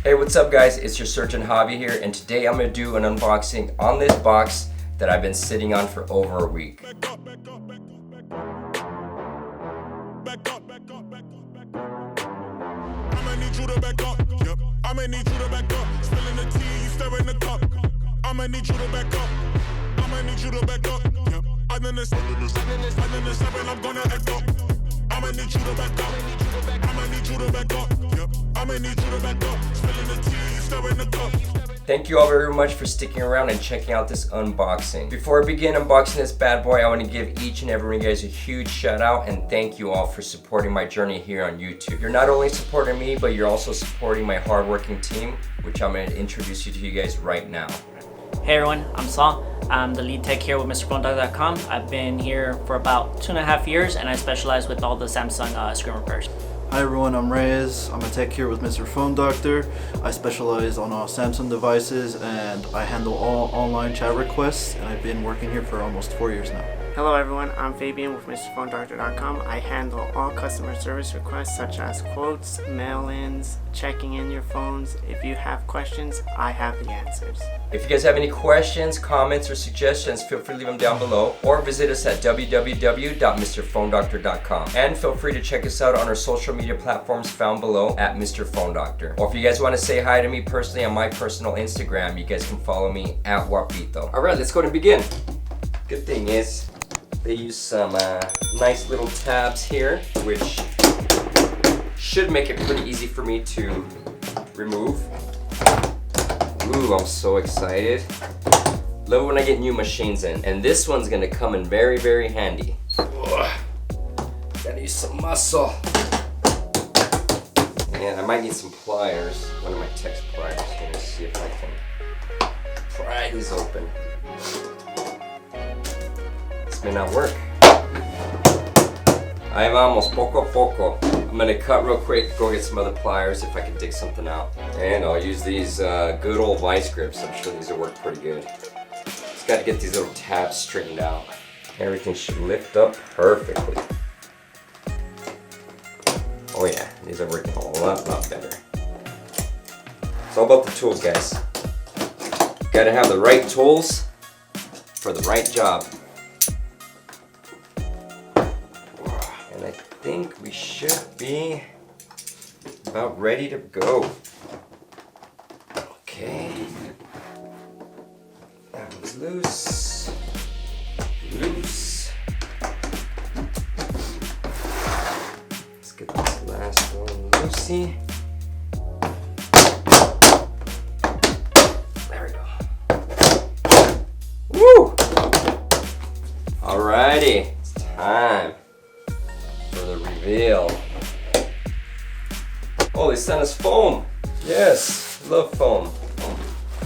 Hey, what's up guys? It's your Surgeon Javi here, and today I'm going to do an unboxing on this box that I've been sitting on for over a week. I'ma need you to back up, yep. I'ma need you to back up. Spilling the tea, you stirring the cup. I'ma need you to back up. I'ma need you to back up, yep. I'm in the seven, I'm gonna act up. I'ma need you to back up. I'ma need you to back up, yep. I'ma need you to back up. Spilling the tea, you stirring the cup. Thank you all very much for sticking around and checking out this unboxing. Before I begin unboxing this bad boy, I want to give each and every one of you guys a huge shout out and thank you all for supporting my journey here on YouTube. You're not only supporting me, but you're also supporting my hardworking team, which I'm going to introduce you to you guys right now. Hey everyone, I'm Saul. I'm the lead tech here with MrPhoneDoctor.com. I've been here for about 2.5 years and I specialize with all the Samsung screen repairs. Hi everyone, I'm Reyes. I'm a tech here with Mr. Phone Doctor. I specialize on all Samsung devices and I handle all online chat requests, and I've been working here for almost 4 years now. Hello everyone, I'm Fabian with MrPhoneDoctor.com. I handle all customer service requests such as quotes, mail-ins, checking in your phones. If you have questions, I have the answers. If you guys have any questions, comments, or suggestions, feel free to leave them down below or visit us at www.mrphonedoctor.com. And feel free to check us out on our social media platforms found below at Mr. Phone Doctor. Or if you guys want to say hi to me personally on my personal Instagram, you guys can follow me at Guapito. Alright, let's go and begin. Good thing is, they use some nice little tabs here, which should make it pretty easy for me to remove. Ooh, I'm so excited. Love when I get new machines in. And this one's gonna come in very, very handy. Ugh. Gotta use some muscle. And I might need some pliers. One of my text pliers. Let me see if I can pry these open. This may not work. Ahí vamos, poco a poco. I'm gonna cut real quick, go get some other pliers if I can dig something out. And I'll use these good old vice grips. I'm sure these will work pretty good. Just gotta get these little tabs straightened out. Everything should lift up perfectly. Oh yeah, these are working a lot better. It's all about the tools, guys. Gotta have the right tools for the right job. And I think we should be about ready to go. Okay. That one's loose. Loose. Let's get this last one loosey. There we go. Woo! Alrighty, it's time for the reveal. Oh, they sent us foam. Yes, love foam.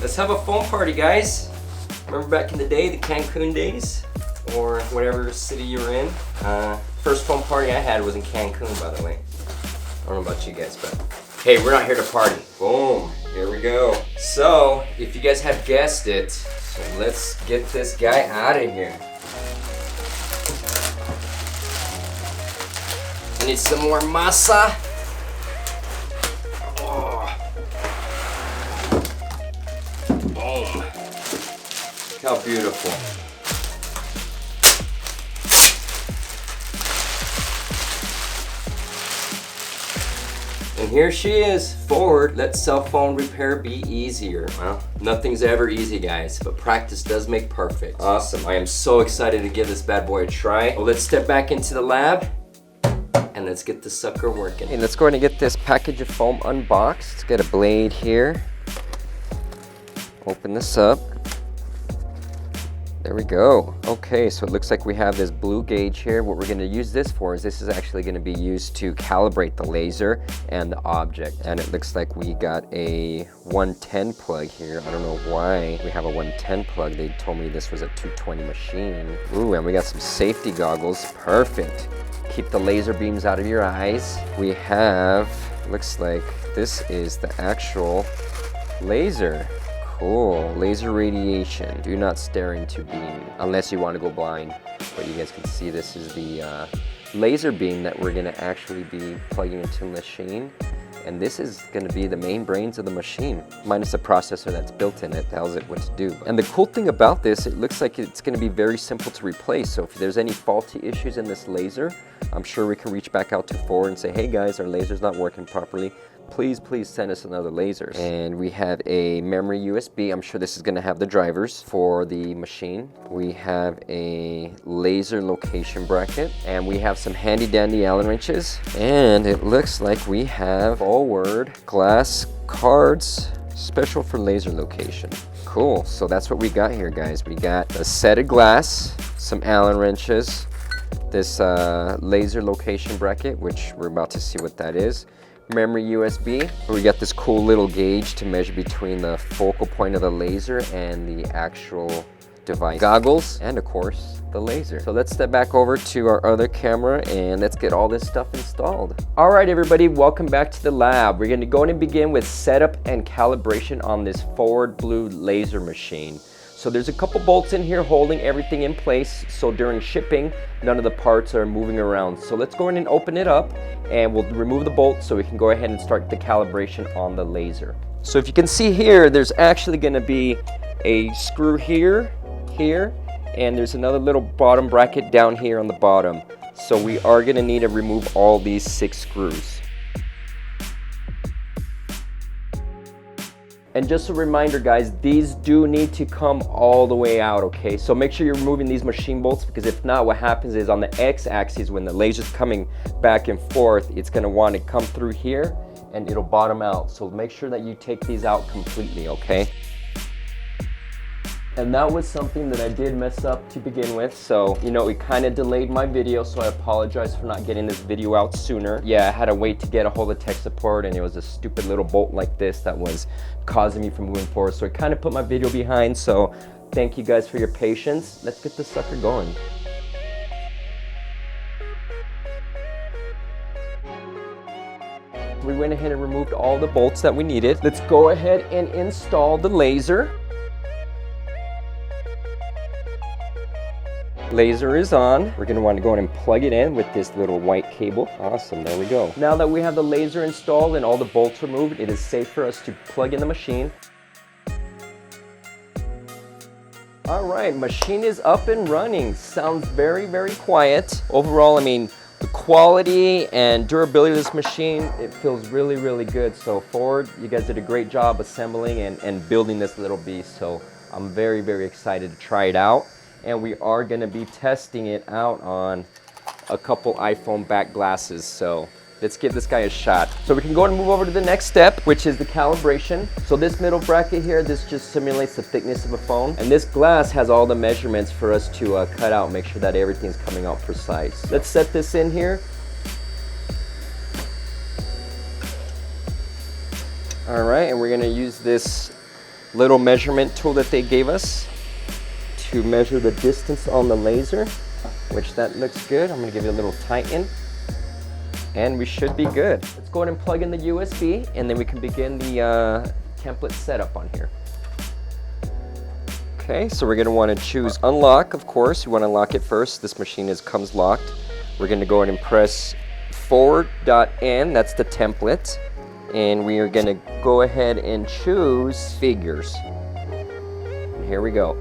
Let's have a foam party, guys. Remember back in the day, the Cancun days? Or whatever city you were in? First foam party I had was in Cancun, by the way. I don't know about you guys, but hey, we're not here to party. Boom, here we go. So, if you guys have guessed it, so let's get this guy out of here. I need some more masa. Oh. Boom. Look how beautiful. And here she is. Forward, let cell phone repair be easier. Well, nothing's ever easy, guys, but practice does make perfect. Awesome. I am so excited to give this bad boy a try. Well, let's step back into the lab and let's get this sucker working. Okay, let's go ahead and get this package of foam unboxed. Let's get a blade here. Open this up. There we go. Okay, so it looks like we have this blue gauge here. What we're going to use this for is this is actually going to be used to calibrate the laser and the object. And it looks like we got a 110 plug here. I don't know why we have a 110 plug. They told me this was a 220 machine. Ooh, and we got some safety goggles. Perfect. Keep the laser beams out of your eyes. We have, looks like this is the actual laser. Cool, laser radiation. Do not stare into beam unless you want to go blind. But you guys can see this is the laser beam that we're gonna actually be plugging into the machine. And this is gonna be the main brains of the machine, minus the processor that's built in it, tells it what to do. And the cool thing about this, it looks like it's gonna be very simple to replace. So if there's any faulty issues in this laser, I'm sure we can reach back out to Ford and say, hey guys, our laser's not working properly. Please send us another laser. And we have a memory USB. I'm sure this is gonna have the drivers for the machine. We have a laser location bracket, and we have some handy dandy Allen wrenches. And it looks like we have forward glass cards, special for laser location. Cool, so that's what we got here, guys. We got a set of glass, some Allen wrenches, this laser location bracket, which we're about to see what that is. Memory USB. We got this cool little gauge to measure between the focal point of the laser and the actual device. Goggles, and of course, the laser. So let's step back over to our other camera and let's get all this stuff installed. All right, everybody, welcome back to the lab. We're gonna go and begin with setup and calibration on this forward blue laser machine. So there's a couple bolts in here holding everything in place, so during shipping, none of the parts are moving around. So let's go in and open it up, and we'll remove the bolts so we can go ahead and start the calibration on the laser. So if you can see here, there's actually gonna be a screw here, and there's another little bottom bracket down here on the bottom. So we are gonna need to remove all these 6 screws. And just a reminder, guys, these do need to come all the way out, okay? So make sure you're removing these machine bolts, because if not, what happens is on the x-axis, when the laser's coming back and forth, it's gonna want to come through here and it'll bottom out. So make sure that you take these out completely, okay? And that was something that I did mess up to begin with. So, you know, it kind of delayed my video, so I apologize for not getting this video out sooner. Yeah, I had to wait to get a hold of tech support, and it was a stupid little bolt like this that was causing me from moving forward. So it kind of put my video behind, so thank you guys for your patience. Let's get this sucker going. We went ahead and removed all the bolts that we needed. Let's go ahead and install the laser. Laser is on. We're gonna want to go in and plug it in with this little white cable. Awesome, there we go. Now that we have the laser installed and all the bolts removed, it is safe for us to plug in the machine. All right, machine is up and running. Sounds very quiet. Overall, I mean, the quality and durability of this machine, it feels really good. So Ford, you guys did a great job assembling and building this little beast. So I'm very excited to try it out. And we are going to be testing it out on a couple iPhone back glasses. So let's give this guy a shot. So we can go and move over to the next step, which is the calibration. So this middle bracket here, this just simulates the thickness of a phone. And this glass has all the measurements for us to cut out, make sure that everything's coming out precise. Let's set this in here. All right, and we're going to use this little measurement tool that they gave us to measure the distance on the laser, which that looks good. I'm gonna give it a little tighten, and we should be good. Let's go ahead and plug in the USB, and then we can begin the template setup on here. Okay, so we're gonna wanna choose unlock, of course. We wanna lock it first. This machine comes locked. We're gonna go ahead and press forward.n, that's the template. And we are gonna go ahead and choose figures. And here we go.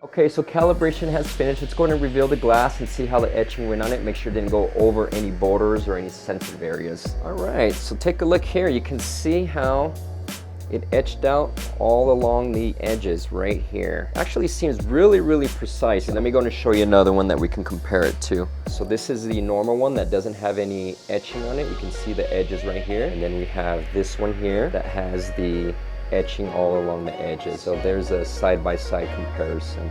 Okay, so calibration has finished. Let's go ahead and reveal the glass and see how the etching went on it. Make sure it didn't go over any borders or any sensitive areas. All right, so take a look here. You can see how it etched out all along the edges right here. Actually seems really precise. Let me go and show you another one that we can compare it to. So this is the normal one that doesn't have any etching on it. You can see the edges right here. And then we have this one here that has the etching all along the edges. So there's a side-by-side comparison.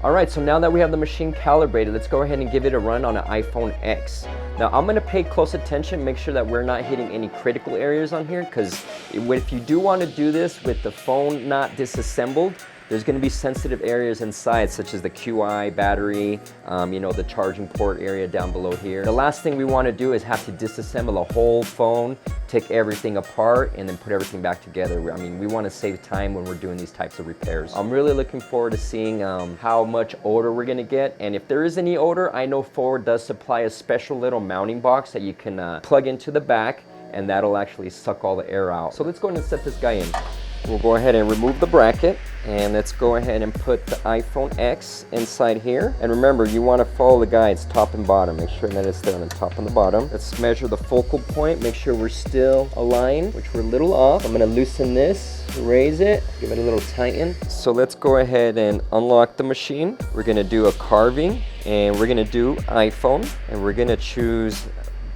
All right, so now that we have the machine calibrated, let's go ahead and give it a run on an iPhone X. Now I'm gonna pay close attention, make sure that we're not hitting any critical areas on here, because if you do want to do this with the phone not disassembled, there's going to be sensitive areas inside, such as the QI, battery, you know, the charging port area down below here. The last thing we want to do is have to disassemble a whole phone, take everything apart, and then put everything back together. I mean, we want to save time when we're doing these types of repairs. I'm really looking forward to seeing how much odor we're going to get. And if there is any odor, I know Ford does supply a special little mounting box that you can plug into the back, and that'll actually suck all the air out. So let's go ahead and set this guy in. We'll go ahead and remove the bracket, and let's go ahead and put the iPhone X inside here. And remember, you want to follow the guides top and bottom. Make sure that it's there on the top and the bottom. Let's measure the focal point, make sure we're still aligned, which we're a little off. I'm going to loosen this, raise it, give it a little tighten. So let's go ahead and unlock the machine. We're going to do a carving, and we're going to do iPhone, and we're going to choose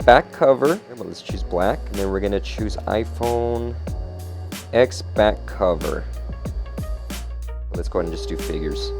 back cover. Well, let's choose black, and then we're going to choose iPhone X back cover. Let's go ahead and just do figures.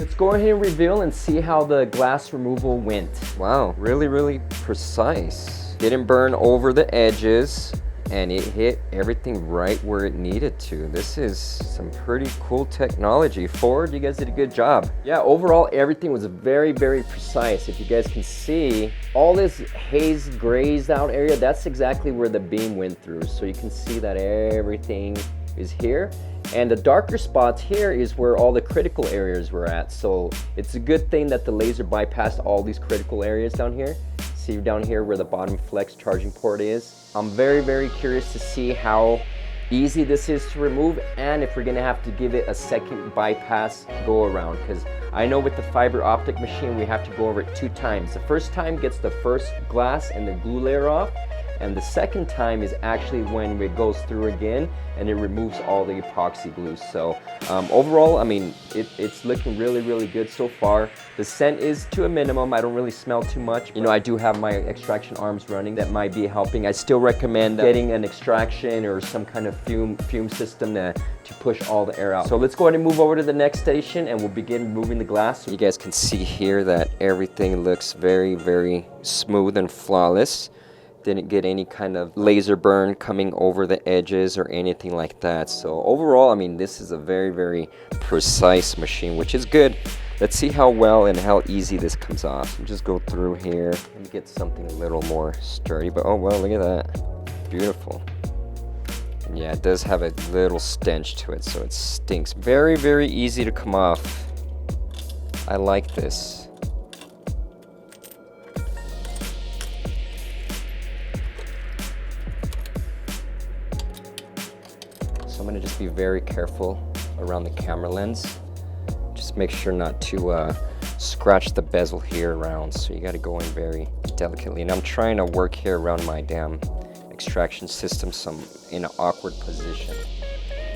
Let's go ahead and reveal and see how the glass removal went. Wow, really precise. Didn't burn over the edges, and it hit everything right where it needed to. This is some pretty cool technology. Ford, you guys did a good job. Yeah, overall, everything was very precise. If you guys can see, all this haze grazed out area, that's exactly where the beam went through. So you can see that everything is here. And the darker spots here is where all the critical areas were at. So it's a good thing that the laser bypassed all these critical areas down here. See down here where the bottom flex charging port is. I'm very curious to see how easy this is to remove, and if we're gonna have to give it a second bypass go around, because I know with the fiber optic machine we have to go over it 2 times. The first time gets the first glass and the glue layer off, and the second time is actually when it goes through again and it removes all the epoxy glue. So overall, I mean, it's looking really good so far. The scent is to a minimum. I don't really smell too much. You know, I do have my extraction arms running. That might be helping. I still recommend getting an extraction or some kind of fume system to push all the air out. So let's go ahead and move over to the next station, and we'll begin removing the glass. So you guys can see here that everything looks very smooth and flawless. Didn't get any kind of laser burn coming over the edges or anything like that. So overall, I mean, this is a very precise machine, which is good. Let's see how well and how easy this comes off. Just go through here and get something a little more sturdy, but oh well, look at that. Beautiful. And yeah, it does have a little stench to it, so it stinks. Very easy to come off. I like this. So I'm gonna just be very careful around the camera lens. Just make sure not to scratch the bezel here around. So you gotta go in very delicately. And I'm trying to work here around my damn extraction system, so I'm in an awkward position.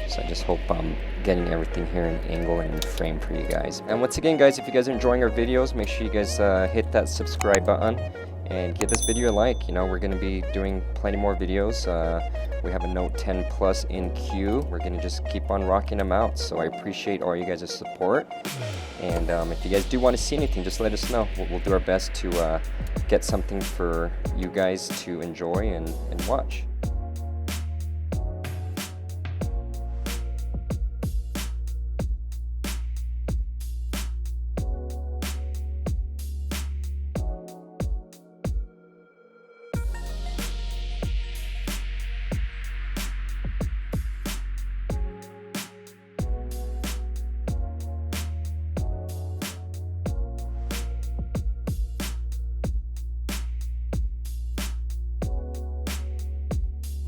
So I just hope I'm getting everything here in angle and in frame for you guys. And once again, guys, if you guys are enjoying our videos, make sure you guys hit that subscribe button and give this video a like. You know, we're gonna be doing plenty more videos. We have a Note 10 Plus in queue. We're gonna just keep on rocking them out. So I appreciate all you guys' support. And if you guys do want to see anything, just let us know. We'll do our best to get something for you guys to enjoy and watch.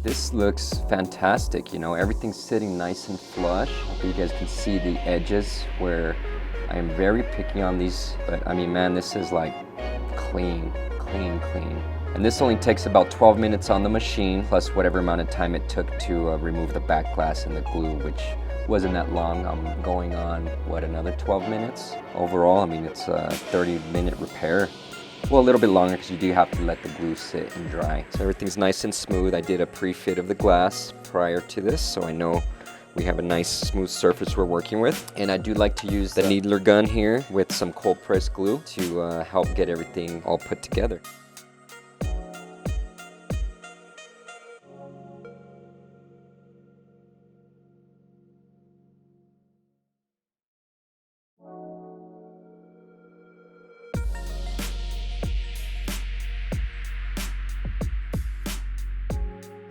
This looks fantastic, you know, everything's sitting nice and flush. You guys can see the edges where I am very picky on these, but I mean, man, this is like clean. And this only takes about 12 minutes on the machine, plus whatever amount of time it took to remove the back glass and the glue, which wasn't that long. I'm going on, what, another 12 minutes? Overall, I mean, it's a 30-minute repair. Well, a little bit longer because you do have to let the glue sit and dry. So everything's nice and smooth. I did a pre-fit of the glass prior to this, so I know we have a nice smooth surface we're working with. And I do like to use the needler gun here with some cold press glue to help get everything all put together.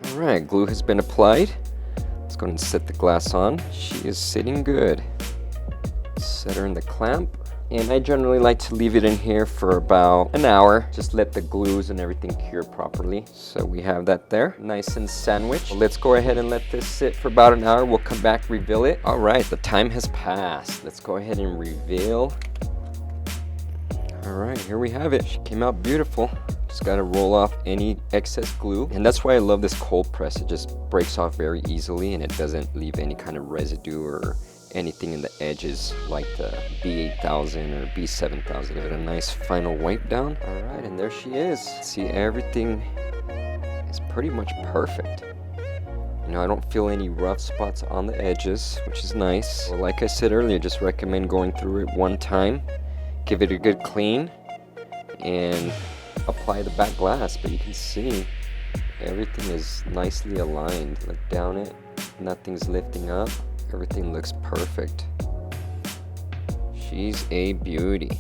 All right, glue has been applied. Let's go ahead and set the glass on. She is sitting good. Set her in the clamp. And I generally like to leave it in here for about an hour. Just let the glues and everything cure properly. So we have that there, nice and sandwiched. Well, let's go ahead and let this sit for about an hour. We'll come back, reveal it. All right, the time has passed. Let's go ahead and reveal. All right, here we have it. She came out beautiful. Just gotta roll off any excess glue. And that's why I love this cold press. It just breaks off very easily and it doesn't leave any kind of residue or anything in the edges like the B8000 or B7000. Give it a nice final wipe down. All right, and there she is. See, everything is pretty much perfect. You know, I don't feel any rough spots on the edges, which is nice. Well, like I said earlier, just recommend going through it one time, give it a good clean, and apply the back glass. But you can see everything is nicely aligned. Look down it, nothing's lifting up. Everything looks perfect. She's a beauty.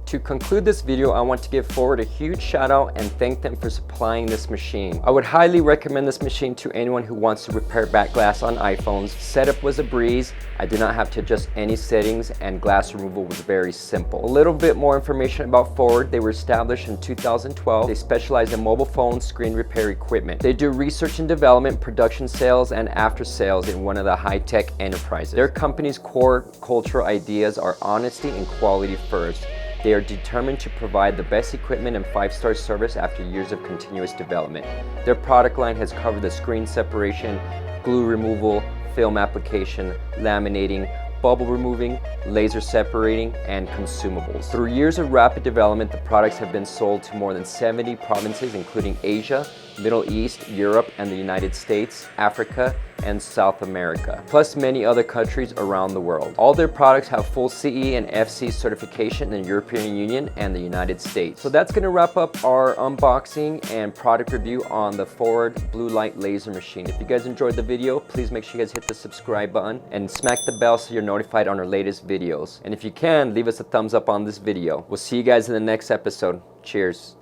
To conclude this video, I want to give Forward a huge shout out and thank them for supplying this machine. I would highly recommend this machine to anyone who wants to repair back glass on iPhones. Setup was a breeze. I did not have to adjust any settings and glass removal was very simple. A little bit more information about Forward. They were established in 2012. They specialize in mobile phone screen repair equipment. They do research and development, production sales, and after sales in one of the high-tech enterprises. Their company's core cultural ideas are honesty and quality first. They are determined to provide the best equipment and 5-star service after years of continuous development. Their product line has covered the screen separation, glue removal, film application, laminating, bubble removing, laser separating, and consumables. Through years of rapid development, the products have been sold to more than 70 provinces, including Asia, Middle East, Europe, and the United States, Africa, and South America, plus many other countries around the world. All their products have full CE and FC certification in the European Union and the United States. So that's gonna wrap up our unboxing and product review on the Forward Blue Light Laser Machine. If you guys enjoyed the video, please make sure you guys hit the subscribe button and smack the bell so you're notified on our latest videos. And if you can, leave us a thumbs up on this video. We'll see you guys in the next episode. Cheers.